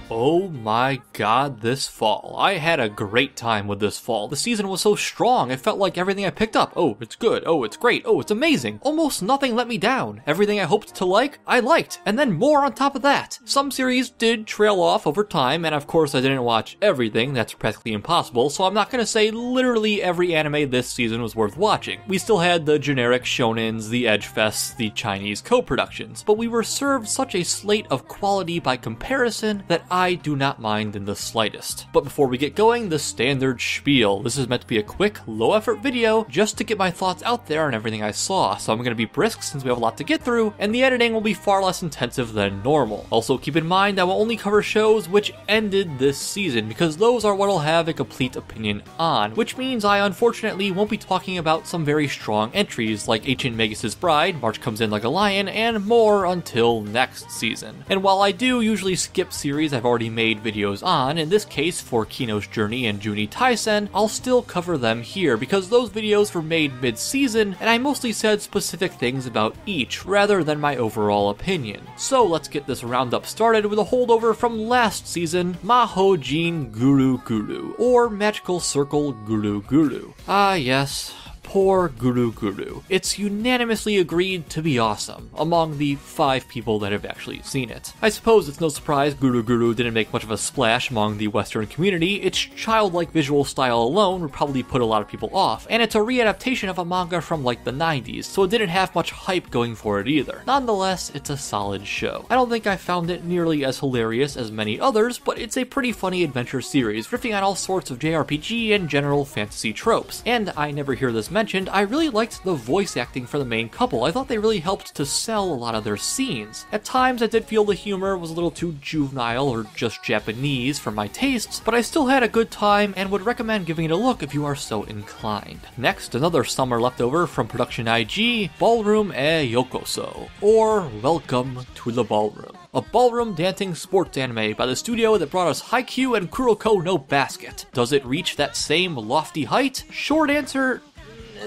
Oh my god, this fall. I had a great time with this fall. The season was so strong, it felt like everything I picked up. Oh, it's good. Oh, it's great. Oh, it's amazing. Almost nothing let me down. Everything I hoped to like, I liked. And then more on top of that. Some series did trail off over time, and of course I didn't watch everything. That's practically impossible, so I'm not gonna say literally every anime this season was worth watching. We still had the generic shonens, the edge fests, the Chinese co-productions, but we were served such a slate of quality by comparison that I do not mind in the slightest. But before we get going, the standard spiel. This is meant to be a quick, low-effort video just to get my thoughts out there on everything I saw, so I'm going to be brisk since we have a lot to get through, and the editing will be far less intensive than normal. Also, keep in mind I will only cover shows which ended this season, because those are what I'll have a complete opinion on, which means I unfortunately won't be talking about some very strong entries like Ancient Magus' Bride, March Comes In Like a Lion, and more until next season. And while I do usually skip series I've already made videos on, in this case for Kino's Journey and Juuni Taisen, I'll still cover them here because those videos were made mid-season and I mostly said specific things about each rather than my overall opinion. So let's get this roundup started with a holdover from last season, Mahoujin Guru Guru, or Magical Circle Guru Guru. Ah yes, poor Guru Guru. It's unanimously agreed to be awesome among the 5 people that have actually seen it. I suppose it's no surprise Guru Guru didn't make much of a splash among the Western community. Its childlike visual style alone would probably put a lot of people off, and it's a readaptation of a manga from like the 90s, so it didn't have much hype going for it either. Nonetheless, it's a solid show. I don't think I found it nearly as hilarious as many others, but it's a pretty funny adventure series, riffing on all sorts of JRPG and general fantasy tropes. And I never hear this mentioned, I really liked the voice acting for the main couple. I thought they really helped to sell a lot of their scenes. At times I did feel the humor was a little too juvenile or just Japanese for my tastes, but I still had a good time and would recommend giving it a look if you are so inclined. Next, another summer leftover from Production IG, Ballroom Youkoso, or Welcome to the Ballroom. A ballroom dancing sports anime by the studio that brought us Haikyuu and Kuroko no Basket. Does it reach that same lofty height? Short answer,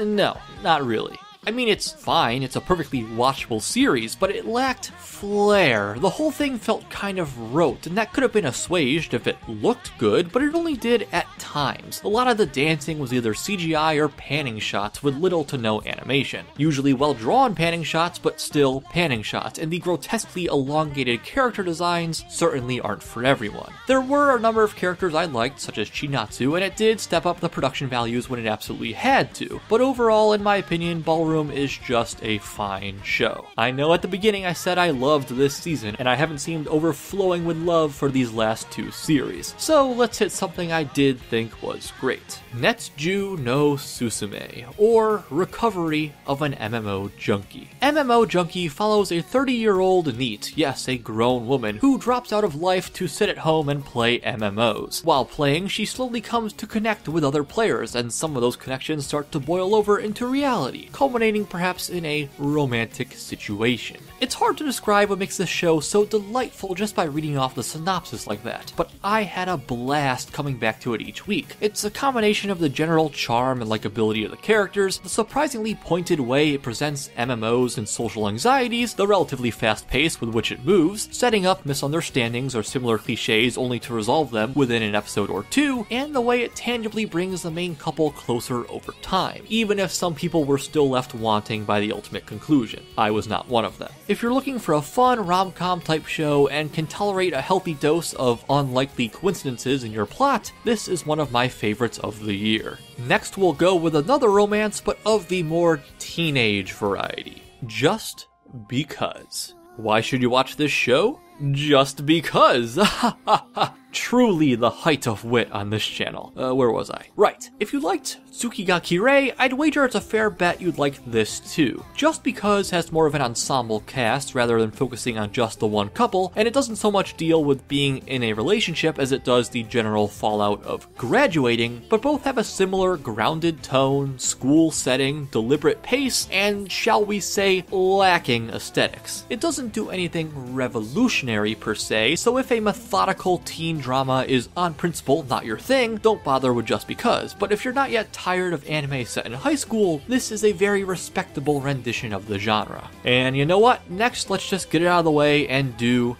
no, not really. I mean, it's fine, it's a perfectly watchable series, but it lacked flair. The whole thing felt kind of rote, and that could have been assuaged if it looked good, but it only did at times. A lot of the dancing was either CGI or panning shots with little to no animation. Usually well-drawn panning shots, but still panning shots, and the grotesquely elongated character designs certainly aren't for everyone. There were a number of characters I liked, such as Chinatsu, and it did step up the production values when it absolutely had to, but overall, in my opinion, Ballroom is just a fine show. I know at the beginning I said I loved this season, and I haven't seemed overflowing with love for these last 2 series, so let's hit something I did think was great. Net-juu no Susume, or Recovery of an MMO Junkie. MMO Junkie follows a 30-year-old NEET, yes, a grown woman, who drops out of life to sit at home and play MMOs. While playing, she slowly comes to connect with other players, and some of those connections start to boil over into reality, culminating perhaps in a romantic situation. It's hard to describe what makes this show so delightful just by reading off the synopsis like that, but I had a blast coming back to it each week. It's a combination of the general charm and likability of the characters, the surprisingly pointed way it presents MMOs and social anxieties, the relatively fast pace with which it moves, setting up misunderstandings or similar cliches only to resolve them within an episode or 2, and the way it tangibly brings the main couple closer over time, even if some people were still left wanting by the ultimate conclusion. I was not one of them. If you're looking for a fun rom-com type show and can tolerate a healthy dose of unlikely coincidences in your plot, this is one of my favorites of the year. Next we'll go with another romance, but of the more teenage variety. Just because. Why should you watch this show? Just because! Truly the height of wit on this channel. Where was I? Right. If you liked Tsukigaki Rei, I'd wager it's a fair bet you'd like this too. Just Because has more of an ensemble cast rather than focusing on just the one couple, and it doesn't so much deal with being in a relationship as it does the general fallout of graduating, but both have a similar grounded tone, school setting, deliberate pace, and shall we say, lacking aesthetics. It doesn't do anything revolutionary per se, so if a methodical teen drama is on principle not your thing, don't bother with Just Because, but if you're not yet tired of anime set in high school, this is a very respectable rendition of the genre. And you know what? Next, let's just get it out of the way and do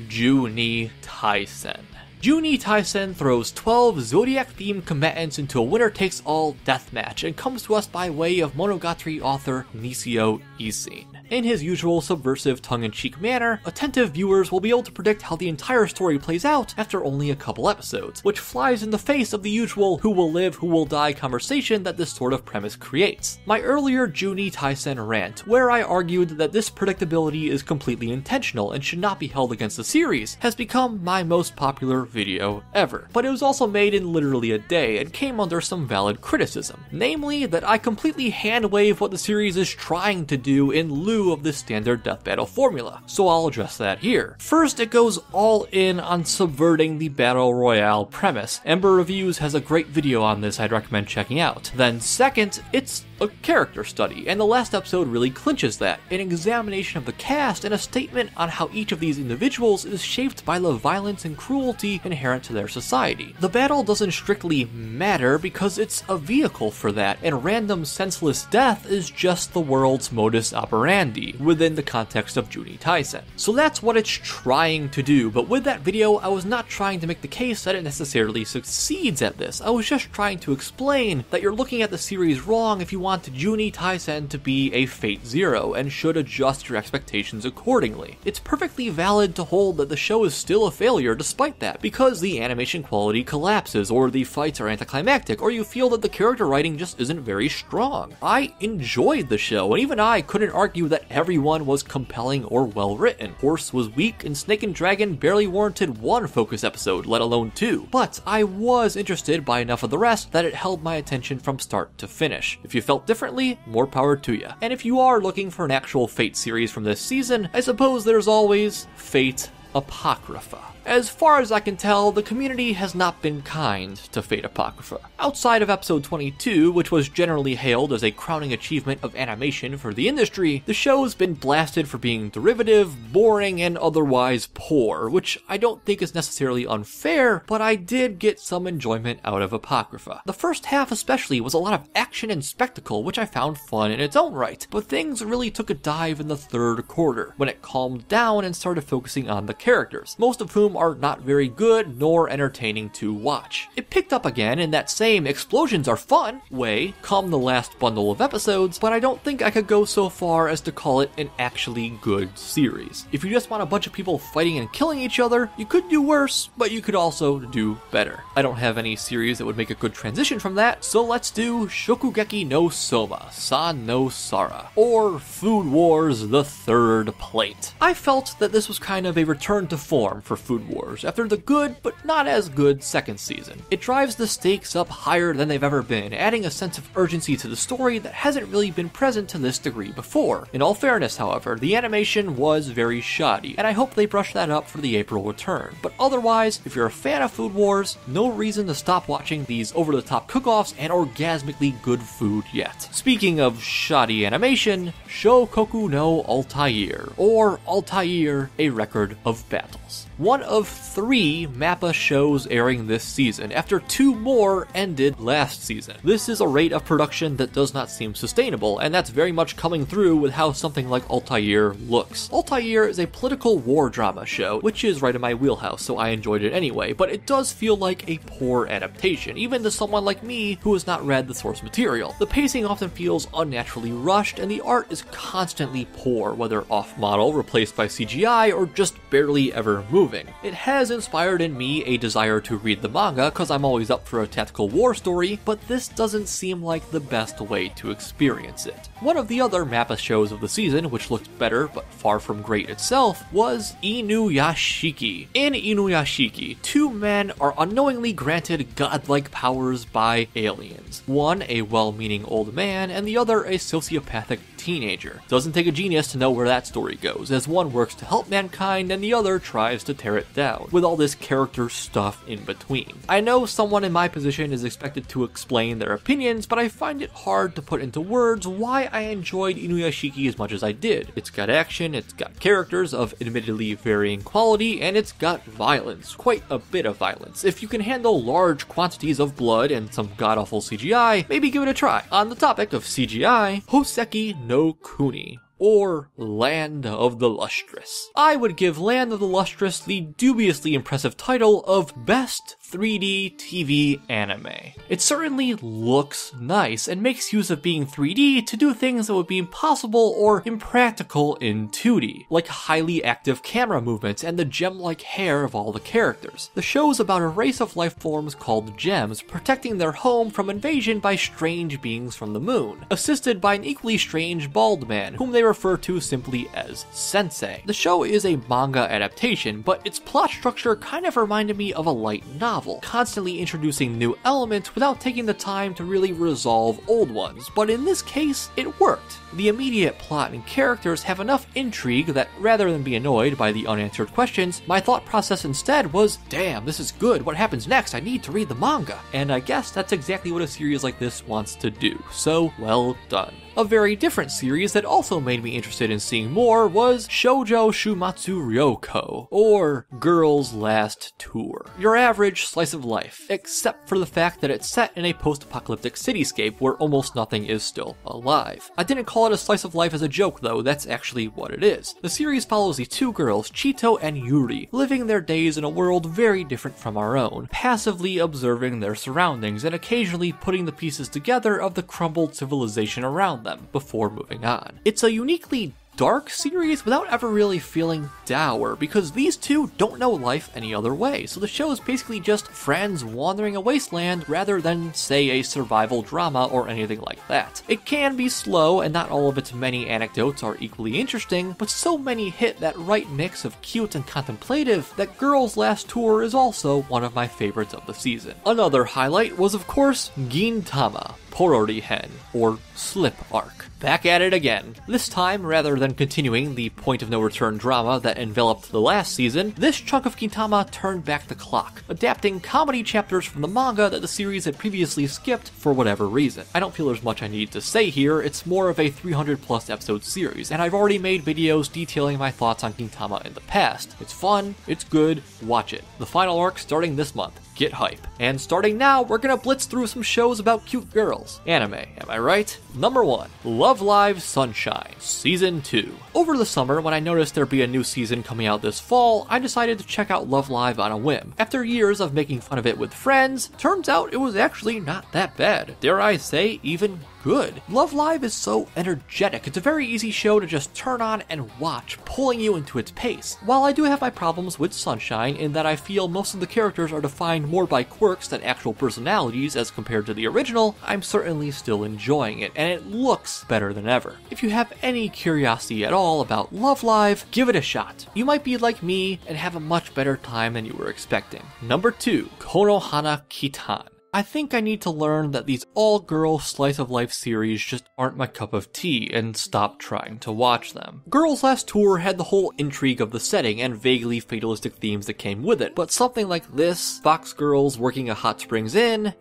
Juuni Taisen. Juuni Taisen throws 12 Zodiac-themed combatants into a winner-takes-all deathmatch and comes to us by way of Monogatari author Nisio Isin. In his usual subversive tongue-in-cheek manner, attentive viewers will be able to predict how the entire story plays out after only a couple episodes, which flies in the face of the usual who will live, who will die conversation that this sort of premise creates. My earlier Juuni Taisen rant, where I argued that this predictability is completely intentional and should not be held against the series, has become my most popular video ever. But it was also made in literally a day and came under some valid criticism, namely that I completely hand-wave what the series is trying to do in lieu of the standard death battle formula, so I'll address that here. First, it goes all in on subverting the battle royale premise. Ember Reviews has a great video on this I'd recommend checking out. Then second, it's a character study, and the last episode really clinches that, an examination of the cast and a statement on how each of these individuals is shaped by the violence and cruelty inherent to their society. The battle doesn't strictly matter because it's a vehicle for that, and random senseless death is just the world's modus operandi within the context of Juuni Taisen. So that's what it's trying to do, but with that video I was not trying to make the case that it necessarily succeeds at this. I was just trying to explain that you're looking at the series wrong if you want Juuni Taisen to be a Fate Zero and should adjust your expectations accordingly. It's perfectly valid to hold that the show is still a failure despite that, because the animation quality collapses, or the fights are anticlimactic, or you feel that the character writing just isn't very strong. I enjoyed the show, and even I couldn't argue that everyone was compelling or well written. Horse was weak, and Snake and Dragon barely warranted one focus episode, let alone two. But I was interested by enough of the rest that it held my attention from start to finish. If you felt differently, more power to ya. And if you are looking for an actual Fate series from this season, I suppose there's always Fate Apocrypha. As far as I can tell, the community has not been kind to Fate Apocrypha. Outside of episode 22, which was generally hailed as a crowning achievement of animation for the industry, the show's been blasted for being derivative, boring, and otherwise poor, which I don't think is necessarily unfair, but I did get some enjoyment out of Apocrypha. The first half especially was a lot of action and spectacle, which I found fun in its own right, but things really took a dive in the third quarter, when it calmed down and started focusing on the characters, most of whom are not very good nor entertaining to watch. It picked up again in that same explosions are fun way come the last bundle of episodes, but I don't think I could go so far as to call it an actually good series. If you just want a bunch of people fighting and killing each other, you could do worse, but you could also do better. I don't have any series that would make a good transition from that, so let's do Shokugeki no Soma, San no Sara, or Food Wars the Third Plate. I felt that this was kind of a return to form for Food Wars after the good but not as good second season. It drives the stakes up higher than they've ever been, adding a sense of urgency to the story that hasn't really been present to this degree before. In all fairness, however, the animation was very shoddy, and I hope they brush that up for the April return. But otherwise, if you're a fan of Food Wars, no reason to stop watching these over-the-top cook-offs and orgasmically good food yet. Speaking of shoddy animation, Shoukoku no Altair, or Altair, a Record of Battles. One of 3 MAPPA shows airing this season, after 2 more ended last season. This is a rate of production that does not seem sustainable, and that's very much coming through with how something like Altair looks. Altair is a political war drama show, which is right in my wheelhouse, so I enjoyed it anyway, but it does feel like a poor adaptation, even to someone like me who has not read the source material. The pacing often feels unnaturally rushed, and the art is constantly poor, whether off-model, replaced by CGI, or just barely ever moving. It has inspired in me a desire to read the manga, cause I'm always up for a tactical war story, but this doesn't seem like the best way to experience it. One of the other MAPPA shows of the season, which looked better but far from great itself, was Inuyashiki. In Inuyashiki, 2 men are unknowingly granted godlike powers by aliens. One a well-meaning old man, and the other a sociopathic teenager. Doesn't take a genius to know where that story goes, as one works to help mankind and the other tries to tear it down, with all this character stuff in between. I know someone in my position is expected to explain their opinions, but I find it hard to put into words why I enjoyed Inuyashiki as much as I did. It's got action, it's got characters of admittedly varying quality, and it's got violence, quite a bit of violence. If you can handle large quantities of blood and some god-awful CGI, maybe give it a try. On the topic of CGI, Houseki no Kuni, or Land of the Lustrous. I would give Land of the Lustrous the dubiously impressive title of Best 3D TV Anime. It certainly looks nice and makes use of being 3D to do things that would be impossible or impractical in 2D, like highly active camera movements and the gem-like hair of all the characters. The show is about a race of life forms called gems protecting their home from invasion by strange beings from the moon, assisted by an equally strange bald man whom they refer to simply as Sensei. The show is a manga adaptation, but its plot structure kind of reminded me of a light novel, constantly introducing new elements without taking the time to really resolve old ones, but in this case, it worked. The immediate plot and characters have enough intrigue that rather than be annoyed by the unanswered questions, my thought process instead was, damn, this is good, what happens next? I need to read the manga. And I guess that's exactly what a series like this wants to do, so well done. A very different series that also made me interested in seeing more was Shoujo Shuumatsu Ryokou, or Girls Last Tour. Your average slice of life, except for the fact that it's set in a post-apocalyptic cityscape where almost nothing is still alive. I didn't call it a slice of life as a joke though, that's actually what it is. The series follows the two girls, Chito and Yuri, living their days in a world very different from our own, passively observing their surroundings and occasionally putting the pieces together of the crumbled civilization around them before moving on. It's a uniquely dark series without ever really feeling dour, because these two don't know life any other way, so the show is basically just friends wandering a wasteland rather than, say, a survival drama or anything like that. It can be slow, and not all of its many anecdotes are equally interesting, but so many hit that right mix of cute and contemplative that Girls Last Tour is also one of my favorites of the season. Another highlight was, of course, Gintama, Porori-hen, or Slip Arc. Back at it again. This time, rather than continuing the point-of-no-return drama that enveloped the last season, this chunk of Gintama turned back the clock, adapting comedy chapters from the manga that the series had previously skipped for whatever reason. I don't feel there's much I need to say here, it's more of a 300+ episode series, and I've already made videos detailing my thoughts on Gintama in the past. It's fun, it's good, watch it. The final arc starting this month. Get hype. And starting now, we're gonna blitz through some shows about cute girls. Anime, am I right? Number 1, Love Live Sunshine, Season 2. Over the summer, when I noticed there'd be a new season coming out this fall, I decided to check out Love Live on a whim. After years of making fun of it with friends, turns out it was actually not that bad. Dare I say, even good. Love Live is so energetic. It's a very easy show to just turn on and watch, pulling you into its pace. While I do have my problems with Sunshine in that I feel most of the characters are defined more by quirks than actual personalities as compared to the original, I'm certainly still enjoying it, and it looks better than ever. If you have any curiosity at all about Love Live, give it a shot. You might be like me and have a much better time than you were expecting. Number 2, Konohana Kitan. I think I need to learn that these all-girl slice-of-life series just aren't my cup of tea and stop trying to watch them. Girls Last Tour had the whole intrigue of the setting and vaguely fatalistic themes that came with it, but something like this, Fox Girls working a hot springs inn,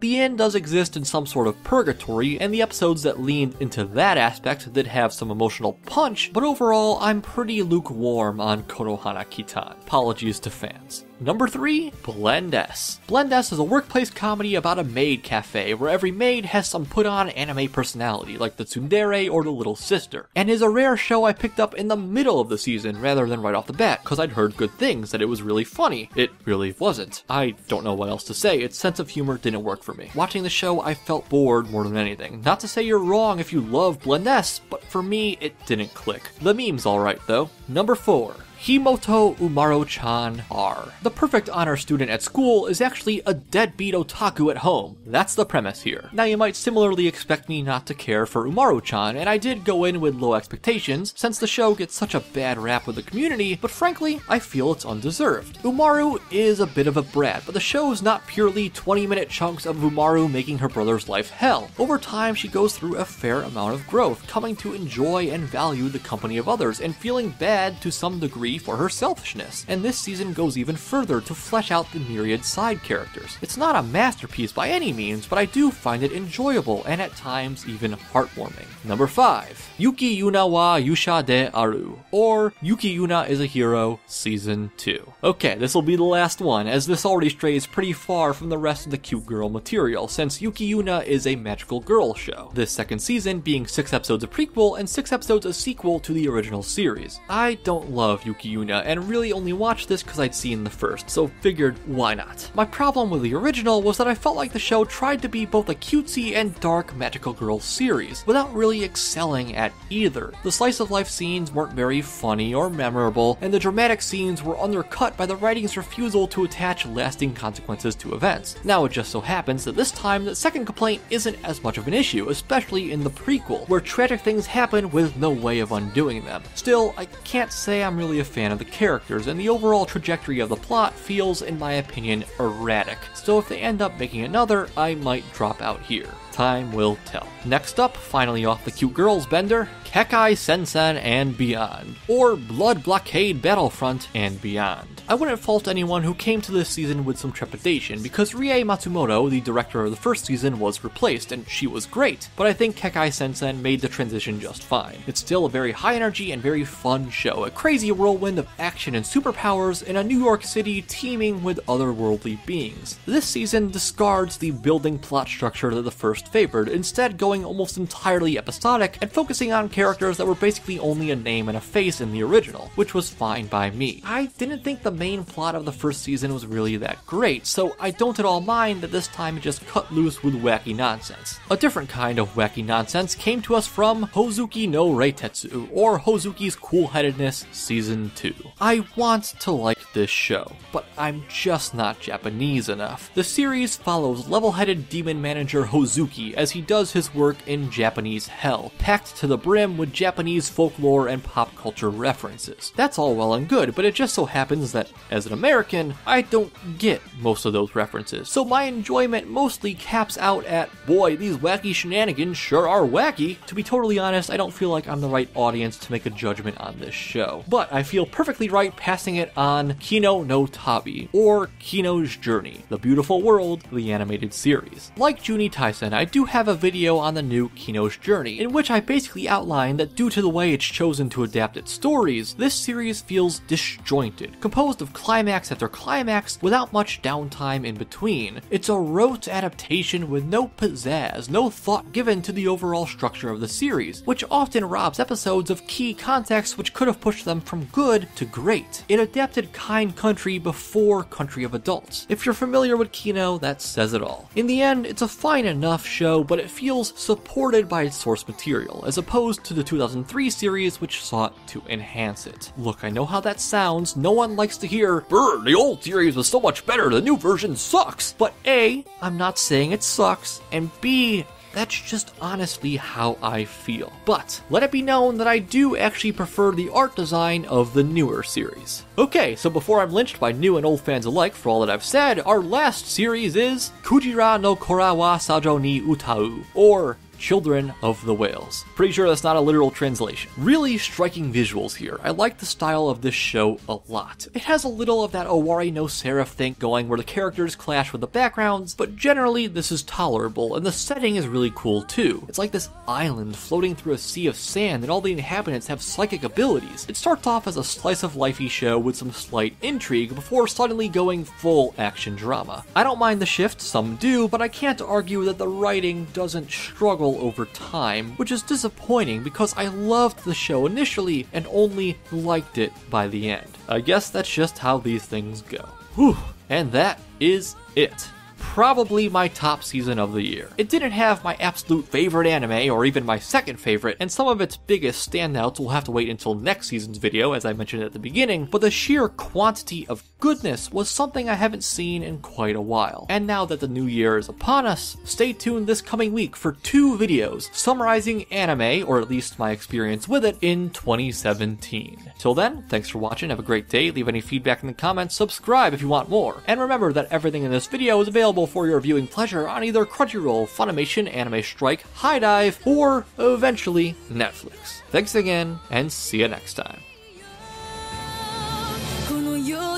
the inn does exist in some sort of purgatory, and the episodes that leaned into that aspect did have some emotional punch, but overall I'm pretty lukewarm on Konohana Kitan. Apologies to fans. Number 3, Blend S. Blend S is a workplace comedy about a maid cafe where every maid has some put-on anime personality, like the tsundere or the little sister, and is a rare show I picked up in the middle of the season rather than right off the bat, because I'd heard good things, that it was really funny. It really wasn't. I don't know what else to say, its sense of humor didn't work for me. Watching the show, I felt bored more than anything. Not to say you're wrong if you love Blend S, but for me, it didn't click. The meme's alright though. Number 4, Himouto Umaru-chan R. The perfect honor student at school is actually a deadbeat otaku at home. That's the premise here. Now you might similarly expect me not to care for Umaru-chan, and I did go in with low expectations since the show gets such a bad rap with the community, but frankly, I feel it's undeserved. Umaru is a bit of a brat, but the show is not purely 20-minute chunks of Umaru making her brother's life hell. Over time, she goes through a fair amount of growth, coming to enjoy and value the company of others, and feeling bad to some degree empathy for her selfishness, and this season goes even further to flesh out the myriad side characters. It's not a masterpiece by any means, but I do find it enjoyable and at times even heartwarming. Number 5. Yuki Yuna wa Yuusha de Aru, or Yuki Yuna is a Hero, Season 2. Okay, this will be the last one, as this already strays pretty far from the rest of the cute girl material, since Yuki Yuna is a magical girl show, this second season being 6 episodes a prequel and 6 episodes a sequel to the original series. I don't love Yuki Yuna, and really only watched this because I'd seen the first, so figured why not. My problem with the original was that I felt like the show tried to be both a cutesy and dark magical girl series, without really excelling at either. The slice of life scenes weren't very funny or memorable, and the dramatic scenes were undercut by the writing's refusal to attach lasting consequences to events. Now it just so happens that this time the second complaint isn't as much of an issue, especially in the prequel, where tragic things happen with no way of undoing them. Still, I can't say I'm really a fan of the characters, and the overall trajectory of the plot feels, in my opinion, erratic. So if they end up making another, I might drop out here. Time will tell. Next up, finally off the cute girls bender, Kekkai, Sensen, and beyond, or Blood Blockade, Battlefront, and beyond. I wouldn't fault anyone who came to this season with some trepidation, because Rie Matsumoto, the director of the first season, was replaced, and she was great, but I think Kekkai Sensen made the transition just fine. It's still a very high energy and very fun show, a crazy whirlwind of action and superpowers in a New York City teeming with otherworldly beings. This season discards the building plot structure that the first favored, instead going almost entirely episodic and focusing on characters that were basically only a name and a face in the original, which was fine by me. I didn't think the main plot of the first season was really that great, so I don't at all mind that this time it just cut loose with wacky nonsense. A different kind of wacky nonsense came to us from Houseki no Reitetsu, or Hozuki's Cool-Headedness Season 2. I want to like this show, but I'm just not Japanese enough. The series follows level-headed demon manager Hozuki as he does his work in Japanese hell, packed to the brim with Japanese folklore and pop culture references. That's all well and good, but it just so happens that, as an American, I don't get most of those references, so my enjoyment mostly caps out at, boy, these wacky shenanigans sure are wacky. To be totally honest, I don't feel like I'm the right audience to make a judgment on this show, but I feel perfectly right passing it on Kino no Tabi, or Kino's Journey, the Beautiful World, the animated series. Like Juuni Taisen, I do have a video on the new Kino's Journey, in which I basically outline that due to the way it's chosen to adapt its stories, this series feels disjointed, composed of climax after climax without much downtime in between. It's a rote adaptation with no pizzazz, no thought given to the overall structure of the series, which often robs episodes of key context which could have pushed them from good to great. It adapted Kind Country before Country of Adults. If you're familiar with Kino, that says it all. In the end, it's a fine enough show, but it feels supported by its source material, as opposed to the 2003 series which sought to enhance it. Look, I know how that sounds, no one likes to hear, "Brr, the old series was so much better, the new version sucks." But A, I'm not saying it sucks, and B, that's just honestly how I feel. But let it be known that I do actually prefer the art design of the newer series. Okay, so before I'm lynched by new and old fans alike for all that I've said, our last series is Kujira no Kora wa Sajo ni Utau, or Children of the Whales. Pretty sure that's not a literal translation. Really striking visuals here. I like the style of this show a lot. It has a little of that Owari no Seraph thing going where the characters clash with the backgrounds, but generally this is tolerable, and the setting is really cool too. It's like this island floating through a sea of sand, and all the inhabitants have psychic abilities. It starts off as a slice of lifey show with some slight intrigue before suddenly going full action drama. I don't mind the shift, some do, but I can't argue that the writing doesn't struggle over time, which is disappointing because I loved the show initially and only liked it by the end. I guess that's just how these things go. Whew. And that is it. Probably my top season of the year. It didn't have my absolute favorite anime or even my second favorite, and some of its biggest standouts will have to wait until next season's video, as I mentioned at the beginning, but the sheer quantity of goodness was something I haven't seen in quite a while. And now that the new year is upon us, stay tuned this coming week for 2 videos summarizing anime, or at least my experience with it, in 2017. Till then, thanks for watching, have a great day, leave any feedback in the comments, subscribe if you want more, and remember that everything in this video is available for your viewing pleasure on either Crunchyroll, Funimation, Anime Strike, High Dive, or eventually Netflix. Thanks again, and see you next time.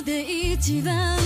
で一番